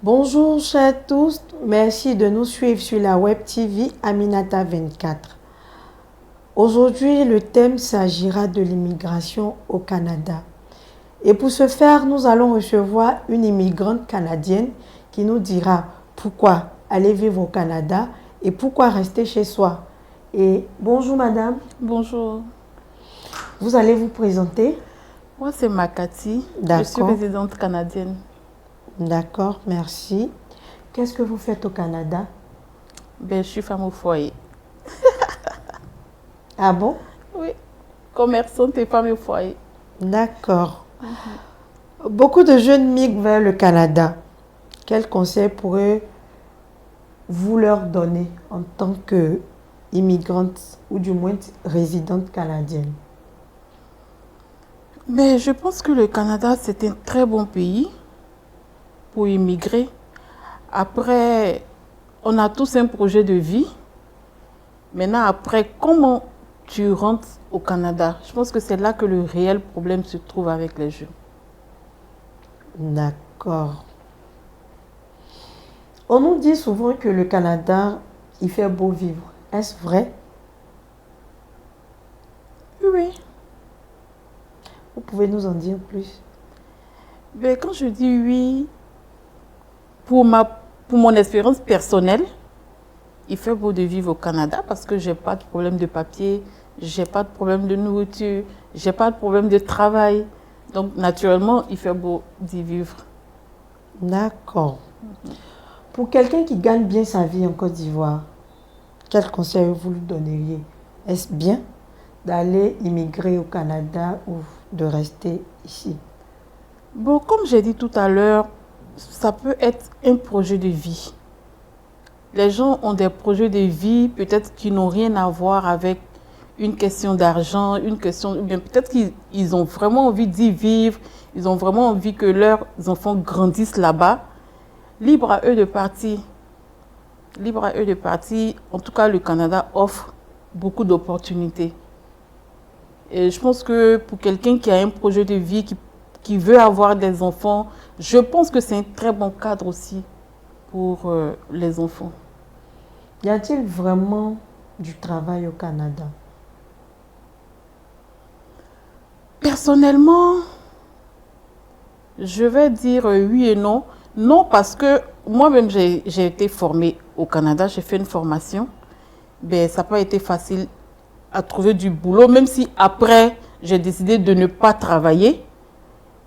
Bonjour chers tous, merci de nous suivre sur la web TV Aminata 24. Aujourd'hui, le thème s'agira de l'immigration au Canada. Et pour ce faire, nous allons recevoir une immigrante canadienne qui nous dira pourquoi aller vivre au Canada et pourquoi rester chez soi. Et bonjour madame. Bonjour. Vous allez vous présenter? Moi, c'est Makati. D'accord. Je suis résidente canadienne. D'accord, merci. Qu'est-ce que vous faites au Canada? Je suis femme au foyer. Ah bon? Oui, commerçante et femme au foyer. D'accord. Beaucoup de jeunes migrent vers le Canada. Quels conseils pourrez-vous leur donner en tant qu'immigrante ou du moins résidente canadienne? Mais je pense que le Canada, c'est un très bon pays pour immigrer. Après, on a tous un projet de vie. Maintenant, après, comment tu rentres au Canada? Je pense que c'est là que le réel problème se trouve avec les jeunes. D'accord. On nous dit souvent que le Canada, il fait beau vivre. Est-ce vrai? Oui. Vous pouvez nous en dire plus? Mais quand je dis oui, pour mon expérience personnelle, il fait beau de vivre au Canada parce que je n'ai pas de problème de papier, je n'ai pas de problème de nourriture, je n'ai pas de problème de travail. Donc, naturellement, il fait beau d'y vivre. D'accord. Pour quelqu'un qui gagne bien sa vie en Côte d'Ivoire, quel conseil vous lui donneriez? Est-ce bien d'aller immigrer au Canada ou de rester ici? Bon, comme j'ai dit tout à l'heure, ça peut être un projet de vie. Les gens ont des projets de vie, peut-être qui n'ont rien à voir avec une question d'argent, peut-être qu'ils ont vraiment envie d'y vivre, ils ont vraiment envie que leurs enfants grandissent là-bas. Libre à eux de partir. Libre à eux de partir. En tout cas, le Canada offre beaucoup d'opportunités. Et je pense que pour quelqu'un qui a un projet de vie, qui veut avoir des enfants, je pense que c'est un très bon cadre aussi pour les enfants. Y a-t-il vraiment du travail au Canada? Personnellement, je vais dire oui et non. Non, parce que moi-même, j'ai été formée au Canada, j'ai fait une formation. Ben, ça n'a pas été facile à trouver du boulot, même si après, j'ai décidé de ne pas travailler.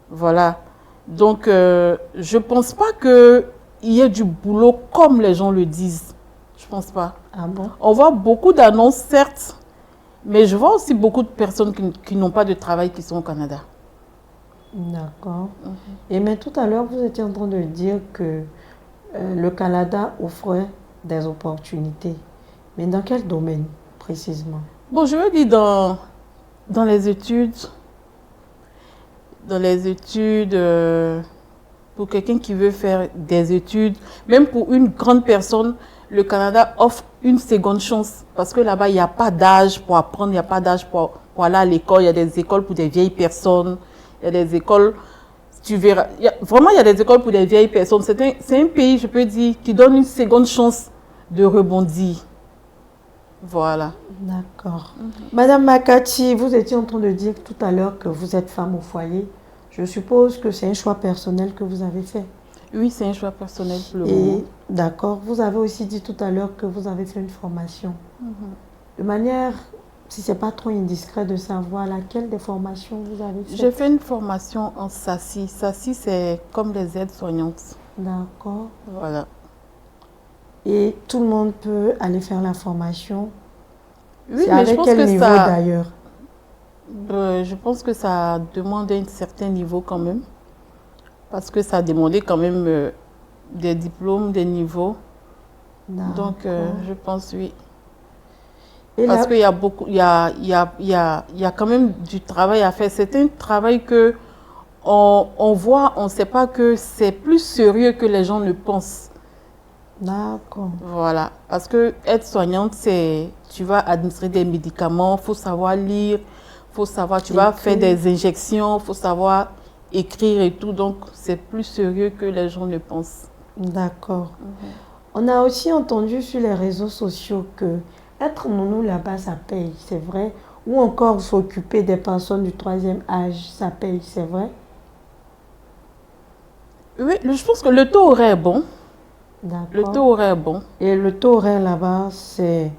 Voilà. Donc, je ne pense pas qu'il y ait du boulot comme les gens le disent. Je ne pense pas. Ah bon? On voit beaucoup d'annonces, certes, mais je vois aussi beaucoup de personnes qui n'ont pas de travail qui sont au Canada. D'accord. Et mais tout à l'heure, vous étiez en train de dire que le Canada offrait des opportunités. Mais dans quel domaine précisément? Bon, je veux dire dans les études. Dans les études, pour quelqu'un qui veut faire des études, même pour une grande personne, le Canada offre une seconde chance. Parce que là-bas, il n'y a pas d'âge pour apprendre, il n'y a pas d'âge pour aller à l'école. Il y a des écoles pour des vieilles personnes. Il y a des écoles, tu verras. Vraiment, il y a des écoles pour des vieilles personnes. C'est un pays, je peux dire, qui donne une seconde chance de rebondir. Voilà. D'accord. Madame Makati, vous étiez en train de dire tout à l'heure que vous êtes femme au foyer. Je suppose que c'est un choix personnel que vous avez fait. Oui, c'est un choix personnel pour le moment. D'accord. Vous avez aussi dit tout à l'heure que vous avez fait une formation. De manière, si ce n'est pas trop indiscret de savoir, laquelle des formations vous avez fait? J'ai fait une formation en SACI. SACI, c'est comme les aides-soignantes. D'accord. Voilà. Et tout le monde peut aller faire la formation? Oui, mais avec je pense quel que niveau d'ailleurs? Je pense que ça demande un certain niveau quand même. Parce que ça demandait quand même des diplômes, des niveaux. Donc, je pense oui. Et parce qu'il y a beaucoup, il y a quand même du travail à faire. C'est un travail que on voit, on ne sait pas que c'est plus sérieux que les gens le pensent. D'accord. Voilà. Parce que être soignante, c'est, tu vas administrer des médicaments, il faut savoir lire, il faut savoir, tu vas faire des injections, il faut savoir écrire et tout. Donc, c'est plus sérieux que les gens le pensent. D'accord. On a aussi entendu sur les réseaux sociaux que être nounou là-bas, ça paye, c'est vrai. Ou encore s'occuper des personnes du troisième âge, ça paye, c'est vrai. Oui, je pense que le taux horaire est bon. Le taux D'accord. horaire est bon. Et le taux horaire là-bas, c'est...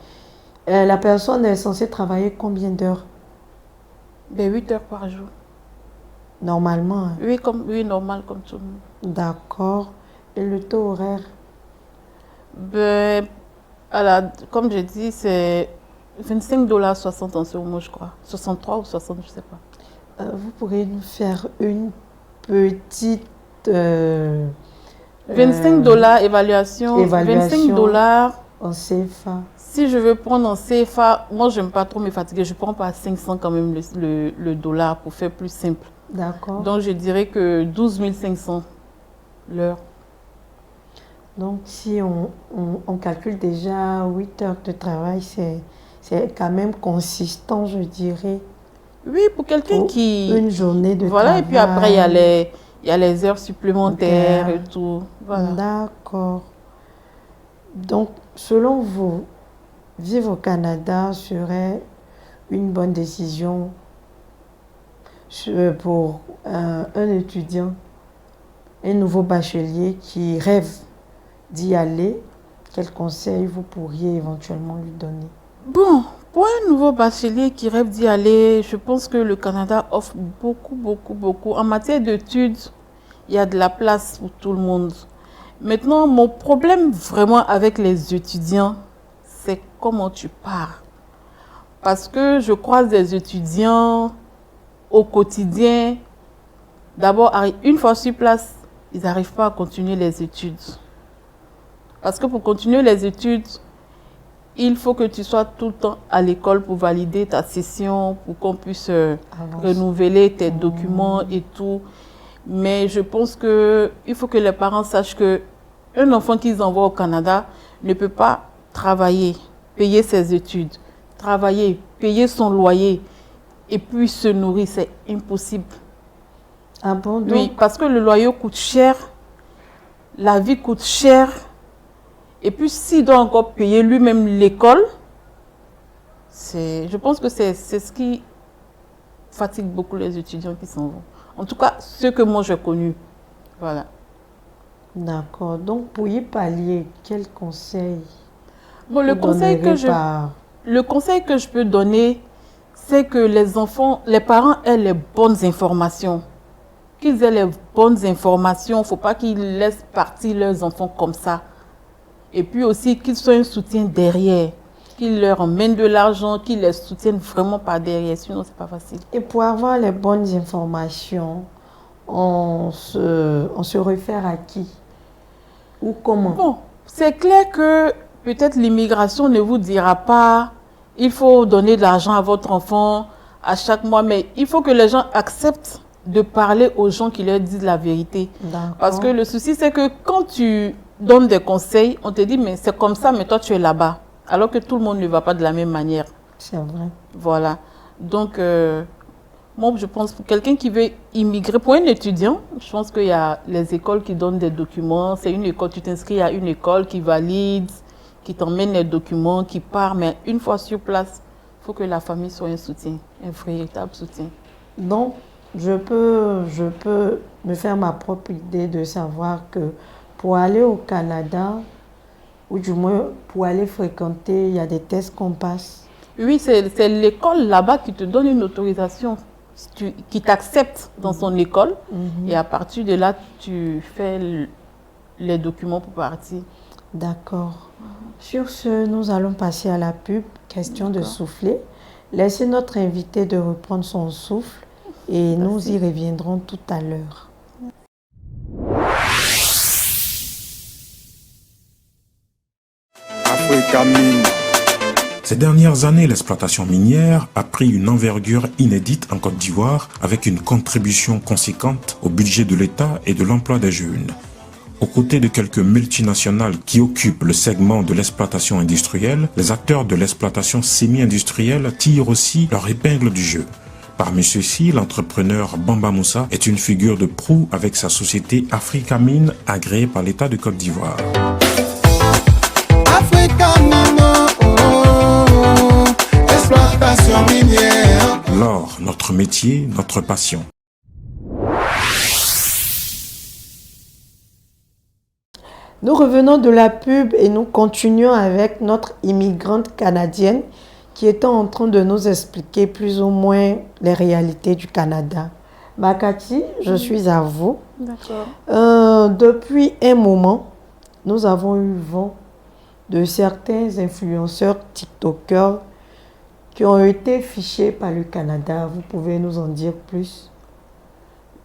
la personne est censée travailler combien d'heures? Ben, 8 heures par jour. Normalement, hein. Oui, normal comme tout le monde. D'accord. Et le taux horaire? Ben, comme je dis, c'est 25,60 $ en ce moment, je crois. 63 ou 60, je ne sais pas. Vous pourriez nous faire une petite 25 $ évaluation, 25 évaluation $. en CFA? Si je veux prendre en CFA, moi, je n'aime pas trop me fatiguer. Je prends pas 500 quand même le dollar pour faire plus simple. D'accord. Donc, je dirais que 12 500 l'heure. Donc, si on calcule déjà 8 heures de travail, c'est quand même consistant, je dirais, Oui, pour quelqu'un pour qui... une journée de Voilà, et puis après, travail. il y a les heures supplémentaires et tout. Voilà. D'accord. Donc, selon vous, vivre au Canada serait une bonne décision pour un étudiant, un nouveau bachelier qui rêve d'y aller? Quels conseils vous pourriez éventuellement lui donner? Bon, pour un nouveau bachelier qui rêve d'y aller, je pense que le Canada offre beaucoup, beaucoup, beaucoup. En matière d'études, il y a de la place pour tout le monde. Maintenant, mon problème vraiment avec les étudiants, c'est comment tu pars. Parce que je croise des étudiants au quotidien. D'abord, une fois sur place, ils n'arrivent pas à continuer les études. Parce que pour continuer les études, il faut que tu sois tout le temps à l'école pour valider ta session, pour qu'on puisse renouveler tes documents et tout. Mais je pense qu'il faut que les parents sachent qu'un enfant qu'ils envoient au Canada ne peut pas travailler, payer ses études, travailler, payer son loyer et puis se nourrir. C'est impossible. Ah bon, donc, Oui, parce que le loyer coûte cher, la vie coûte cher. Et puis, s'il doit encore payer lui-même l'école, je pense que c'est ce qui fatigue beaucoup les étudiants qui s'en vont. En tout cas, ceux que moi j'ai connus. Voilà. d'accord. Donc, pour y pallier, quel conseil Bon, vous donnerez le conseil que je peux donner, c'est que les parents aient les bonnes informations. Qu'ils aient les bonnes informations. Il ne faut pas qu'ils laissent partir leurs enfants comme ça. Et puis aussi qu'ils soient un soutien derrière, qu'ils leur emmènent de l'argent, qu'ils les soutiennent vraiment par derrière, sinon c'est pas facile. Et pour avoir les bonnes informations, on se réfère à qui ou comment? Bon, c'est clair que peut-être l'immigration ne vous dira pas il faut donner de l'argent à votre enfant à chaque mois, mais il faut que les gens acceptent de parler aux gens qui leur disent la vérité. Parce que le souci, c'est que quand tu donnes des conseils, on te dit, mais c'est comme ça, mais toi, tu es là-bas. Alors que tout le monde ne va pas de la même manière. C'est vrai. Voilà. Donc, moi, je pense pour quelqu'un qui veut immigrer, pour un étudiant, je pense qu'il y a les écoles qui donnent des documents. C'est une école, tu t'inscris à une école qui valide, qui t'emmène les documents, qui part. Mais une fois sur place, il faut que la famille soit un soutien, un véritable soutien. Donc, je peux me faire ma propre idée de savoir que pour aller au Canada, ou du moins pour aller fréquenter, il y a des tests qu'on passe. Oui, c'est l'école là-bas qui te donne une autorisation, qui t'accepte dans son école. Et à partir de là, tu fais les documents pour partir. D'accord. Sur ce, nous allons passer à la pub. Question de souffler. Laissez notre invité de reprendre son souffle et nous y reviendrons tout à l'heure. Ces dernières années, l'exploitation minière a pris une envergure inédite en Côte d'Ivoire avec une contribution conséquente au budget de l'État et de l'emploi des jeunes. Aux côtés de quelques multinationales qui occupent le segment de l'exploitation industrielle, les acteurs de l'exploitation semi-industrielle tirent aussi leur épingle du jeu. Parmi ceux-ci, l'entrepreneur Bamba Moussa est une figure de proue avec sa société Africa Mine, agréée par l'État de Côte d'Ivoire. Exploitation minière. L'or, notre métier, notre passion. Nous revenons de la pub et nous continuons avec notre immigrante canadienne qui est en train de nous expliquer plus ou moins les réalités du Canada. Makati, je suis à vous. D'accord. Depuis un moment, nous avons eu vent de certains influenceurs TikTokers qui ont été fichés par le Canada. Vous pouvez nous en dire plus?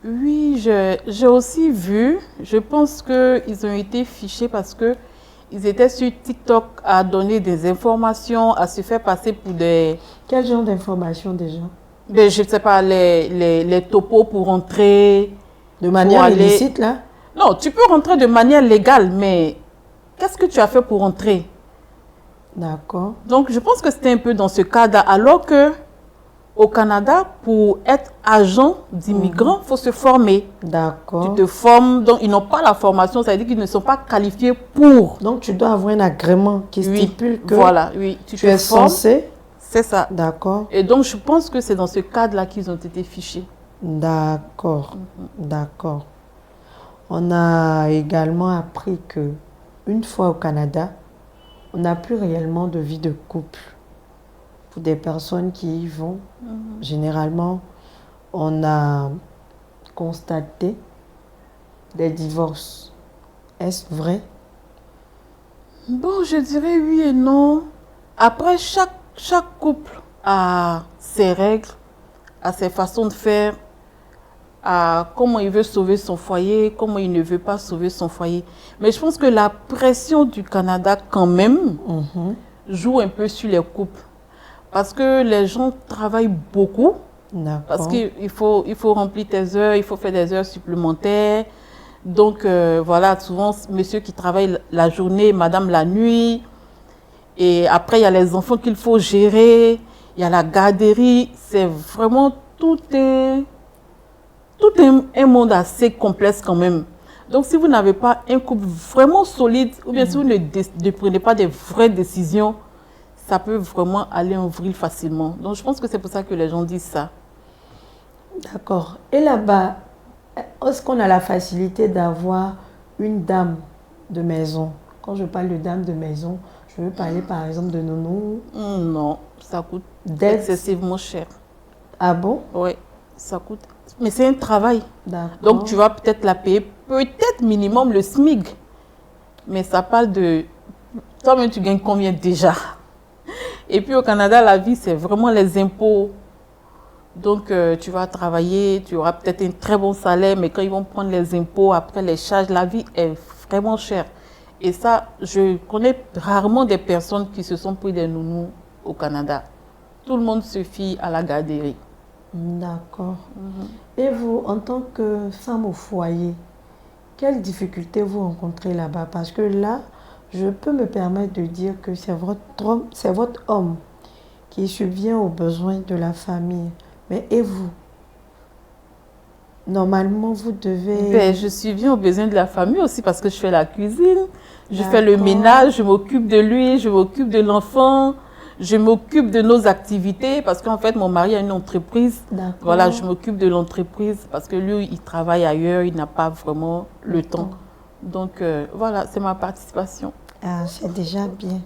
Oui, j'ai aussi vu. Je pense qu'ils ont été fichés parce qu'ils étaient sur TikTok à donner des informations, à se faire passer pour des... Quel genre d'informations déjà? Ben, je ne sais pas, les topos pour entrer. De manière illicite, là? Non, tu peux rentrer de manière légale, mais qu'est-ce que tu as fait pour entrer? D'accord. Donc, je pense que c'était un peu dans ce cadre, alors que au Canada, pour être agent d'immigrant, il faut se former. D'accord. Tu te formes, donc ils n'ont pas la formation, ça veut dire qu'ils ne sont pas qualifiés pour. Donc, tu dois avoir un agrément qui stipule que voilà, oui, tu es censé. C'est ça. D'accord. Et donc, je pense que c'est dans ce cadre-là qu'ils ont été fichés. D'accord. D'accord. On a également appris que une fois au Canada, on n'a plus réellement de vie de couple. Pour des personnes qui y vont, généralement, on a constaté des divorces. Est-ce vrai? Bon, je dirais oui et non. Après, chaque couple a ses règles, a ses façons de faire, à comment il veut sauver son foyer, comment il ne veut pas sauver son foyer. Mais je pense que la pression du Canada, quand même, joue un peu sur les couples. Parce que les gens travaillent beaucoup. Parce qu'il faut remplir tes heures, il faut faire des heures supplémentaires. Donc, voilà, souvent, monsieur qui travaille la journée, madame la nuit. Et après, il y a les enfants qu'il faut gérer. Il y a la garderie. C'est vraiment tout un monde assez complexe quand même. Donc, si vous n'avez pas un couple vraiment solide, ou bien si vous ne prenez pas des vraies décisions, ça peut vraiment aller en vrille facilement. Donc, je pense que c'est pour ça que les gens disent ça. D'accord. Et là-bas, est-ce qu'on a la facilité d'avoir une dame de maison? Quand je parle de dame de maison, je veux parler par exemple de nounou. Non, ça coûte excessivement cher. Ah bon? Oui, ça coûte. Mais c'est un travail. Donc, tu vas peut-être la payer, peut-être minimum le SMIC. Mais ça parle de... Toi-même, tu gagnes combien déjà? Et puis au Canada, la vie, c'est vraiment les impôts. Donc, tu vas travailler, tu auras peut-être un très bon salaire, mais quand ils vont prendre les impôts, après les charges, la vie est vraiment chère. Et ça, je connais rarement des personnes qui se sont pris des nounous au Canada. Tout le monde se fie à la garderie. D'accord. Et vous, en tant que femme au foyer, quelles difficultés vous rencontrez là-bas? Parce que là, je peux me permettre de dire que c'est votre homme qui subvient aux besoins de la famille. Mais et vous? Normalement, vous devez... je subviens aux besoins de la famille aussi parce que je fais la cuisine, je fais le ménage, je m'occupe de lui, je m'occupe de l'enfant, je m'occupe de nos activités parce qu'en fait, mon mari a une entreprise. Voilà, je m'occupe de l'entreprise parce que lui, il travaille ailleurs, il n'a pas vraiment le temps. Donc, voilà, c'est ma participation. Ah, c'est déjà bien.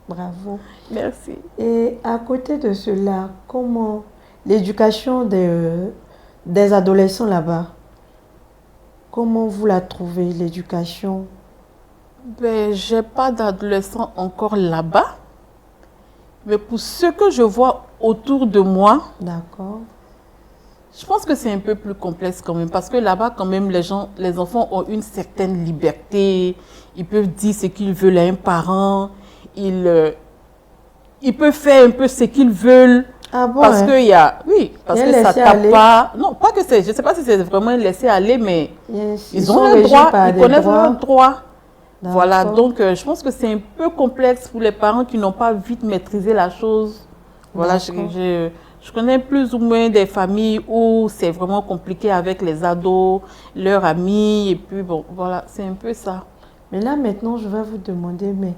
Bravo. Merci. Et à côté de cela, comment l'éducation des adolescents là-bas, comment vous la trouvez, l'éducation? Je n'ai pas d'adolescents encore là-bas. Mais pour ce que je vois autour de moi, je pense que c'est un peu plus complexe quand même. Parce que là-bas, quand même, les enfants ont une certaine liberté. Ils peuvent dire ce qu'ils veulent à un parent. Ils peuvent faire un peu ce qu'ils veulent. Ah bon, parce que parce que ça tape pas. Non, pas que c'est. Je ne sais pas si c'est vraiment un laisser aller, mais ils ont leurs droits, ils connaissent leurs droits. Voilà, donc je pense que c'est un peu complexe pour les parents qui n'ont pas vite maîtrisé la chose. Voilà, je Je connais plus ou moins des familles où c'est vraiment compliqué avec les ados, leurs amis, et puis bon, voilà, c'est un peu ça. Mais là, maintenant, je vais vous demander, mais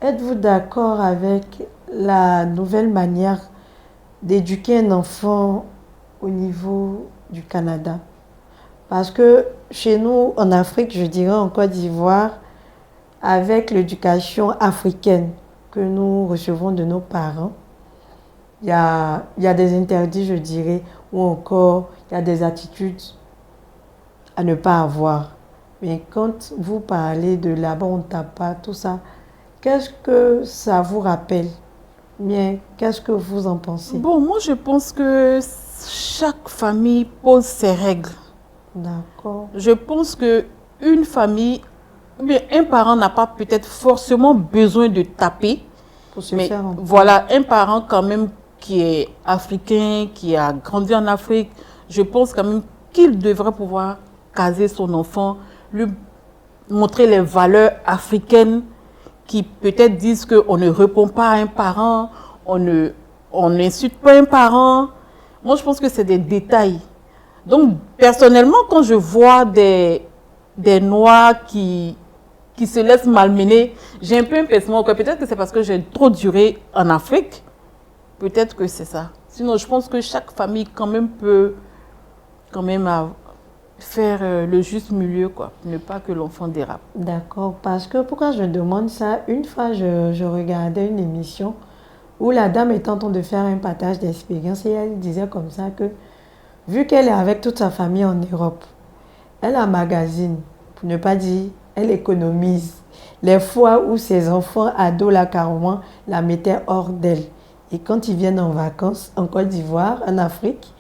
êtes-vous d'accord avec la nouvelle manière d'éduquer un enfant au niveau du Canada? Parce que chez nous, en Afrique, je dirais en Côte d'Ivoire, avec l'éducation africaine que nous recevons de nos parents, il y a des interdits, je dirais, ou encore il y a des attitudes à ne pas avoir. Mais quand vous parlez de là-bas, on ne tape pas, tout ça, qu'est-ce que ça vous rappelle? Bien, qu'est-ce que vous en pensez? Bon, moi je pense que chaque famille pose ses règles. D'accord. Je pense que une famille, bien, un parent n'a pas peut-être forcément besoin de taper, Pour se mais faire entendre. voilà, un parent quand même qui est africain, qui a grandi en Afrique, je pense quand même qu'il devrait pouvoir caser son enfant, lui montrer les valeurs africaines qui peut-être disent qu'on ne répond pas à un parent, on n'insulte pas un parent. Moi, je pense que c'est des détails. Donc, personnellement, quand je vois des Noirs qui se laissent malmener, j'ai un peu un pincement au cœur. Peut-être que c'est parce que j'ai trop duré en Afrique. Peut-être que c'est ça. Sinon, je pense que chaque famille quand même peut quand même faire le juste milieu, quoi. Ne pas que l'enfant dérape. D'accord, parce que pourquoi je demande ça? Une fois, je regardais une émission où la dame était en train de faire un partage d'expérience et elle disait comme ça que, vu qu'elle est avec toute sa famille en Europe, elle emmagasine, pour ne pas dire, elle économise les fois où ses enfants ados, là, carrément, la mettaient hors d'elle. Et quand ils viennent en vacances en Côte d'Ivoire, en Afrique,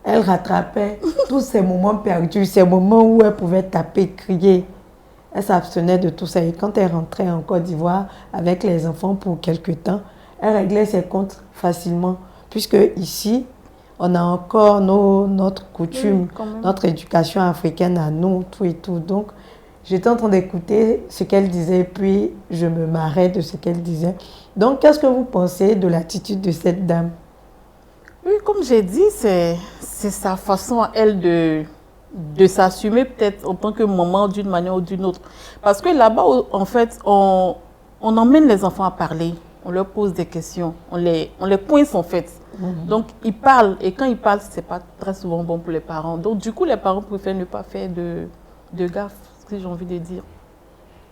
elle rattrapait tous ces moments perdus, ces moments où elle pouvait taper, crier. Elle s'abstenait de tout ça. Et quand elle rentrait en Côte d'Ivoire avec les enfants pour quelque temps, elle réglait ses comptes facilement. Puisque ici, on a encore notre coutume, notre éducation africaine à nous, tout et tout. Donc, j'étais en train d'écouter ce qu'elle disait, puis je me marrais de ce qu'elle disait. Donc, qu'est-ce que vous pensez de l'attitude de cette dame? Oui, comme j'ai dit, c'est sa façon à elle de s'assumer peut-être en tant que maman d'une manière ou d'une autre. Parce que là-bas, en fait, on emmène les enfants à parler, on leur pose des questions, on les coince en fait. Donc, ils parlent et quand ils parlent, ce n'est pas très souvent bon pour les parents. Donc, du coup, les parents préfèrent ne pas faire de gaffe, si j'ai envie de dire.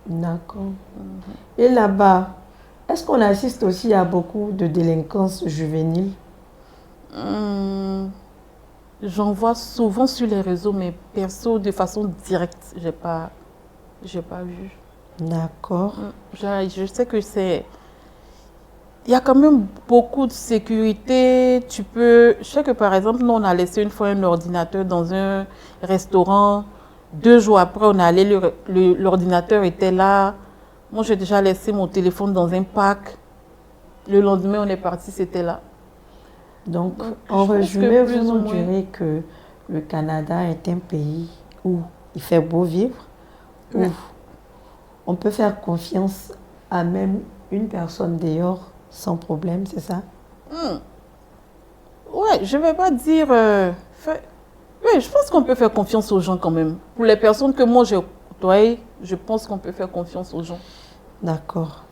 D'accord. Et là-bas, est-ce qu'on assiste aussi à beaucoup de délinquance juvénile? J'en vois souvent sur les réseaux, mais perso, de façon directe, j'ai pas vu. D'accord. Je sais que c'est... Il y a quand même beaucoup de sécurité. Je sais que par exemple, nous, on a laissé une fois un ordinateur dans un restaurant. 2 jours après, on est allé, l'ordinateur était là. Moi, j'ai déjà laissé mon téléphone dans un parc. Le lendemain, on est parti, c'était là. Donc, en résumé, vous nous direz que le Canada est un pays où il fait beau vivre, où on peut faire confiance à même une personne dehors sans problème, c'est ça? Ouais, je ne vais pas dire... Oui, je pense qu'on peut faire confiance aux gens quand même. Pour les personnes que moi j'ai côtoyées, je pense qu'on peut faire confiance aux gens. D'accord.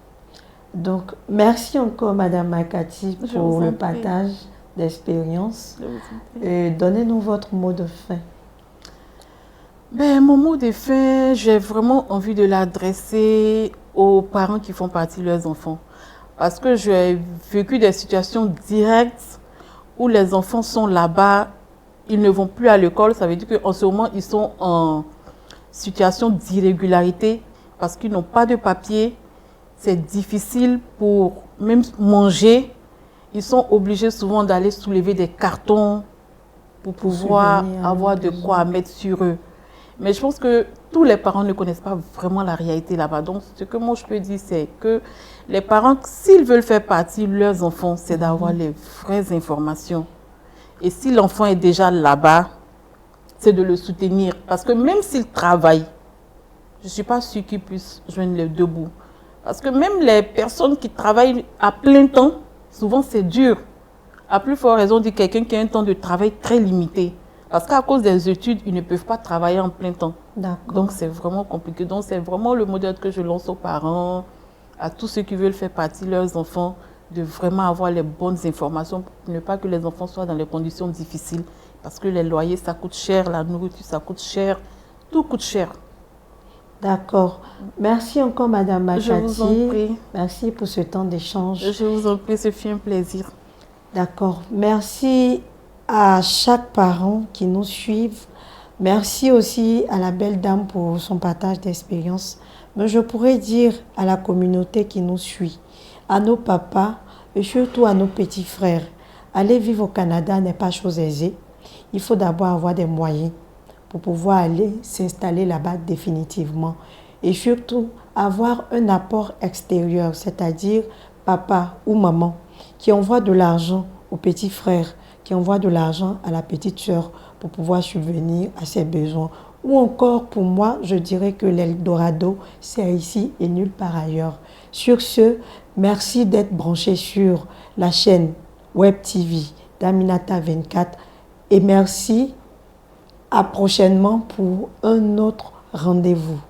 Donc, merci encore, Madame Makati, pour le partage d'expérience. Et donnez-nous votre mot de fin. Mon mot de fin, j'ai vraiment envie de l'adresser aux parents qui font partie de leurs enfants. Parce que j'ai vécu des situations directes où les enfants sont là-bas, ils ne vont plus à l'école. Ça veut dire qu'en ce moment, ils sont en situation d'irrégularité parce qu'ils n'ont pas de papier. C'est difficile pour même manger. Ils sont obligés souvent d'aller soulever des cartons pour pouvoir avoir de quoi mettre sur eux. Mais je pense que tous les parents ne connaissent pas vraiment la réalité là-bas. Donc, ce que moi je peux dire, c'est que les parents, s'ils veulent faire partie de leurs enfants, c'est d'avoir les vraies informations. Et si l'enfant est déjà là-bas, c'est de le soutenir. Parce que même s'il travaille, je ne suis pas sûre qu'il puisse joindre les deux bouts. Parce que même les personnes qui travaillent à plein temps, souvent c'est dur. À plus forte raison de quelqu'un qui a un temps de travail très limité. Parce qu'à cause des études, ils ne peuvent pas travailler en plein temps. Donc, c'est vraiment compliqué. Donc, c'est vraiment le modèle que je lance aux parents, à tous ceux qui veulent faire partie de leurs enfants, de vraiment avoir les bonnes informations pour ne pas que les enfants soient dans les conditions difficiles. Parce que les loyers, ça coûte cher, la nourriture, ça coûte cher, tout coûte cher. D'accord. Merci encore, Madame Makati. Je vous en prie. Merci pour ce temps d'échange. Je vous en prie, ce fut un plaisir. D'accord. Merci à chaque parent qui nous suit. Merci aussi à la belle dame pour son partage d'expérience. Mais je pourrais dire à la communauté qui nous suit, à nos papas et surtout à nos petits frères, aller vivre au Canada n'est pas chose aisée. Il faut d'abord avoir des moyens pour pouvoir aller s'installer là-bas définitivement. Et surtout, avoir un apport extérieur, c'est-à-dire papa ou maman, qui envoie de l'argent au petit frère, qui envoie de l'argent à la petite sœur pour pouvoir subvenir à ses besoins. Ou encore, pour moi, je dirais que l'Eldorado, c'est ici et nulle part ailleurs. Sur ce, merci d'être branché sur la chaîne Web TV d'Aminata 24 et merci à prochainement pour un autre rendez-vous.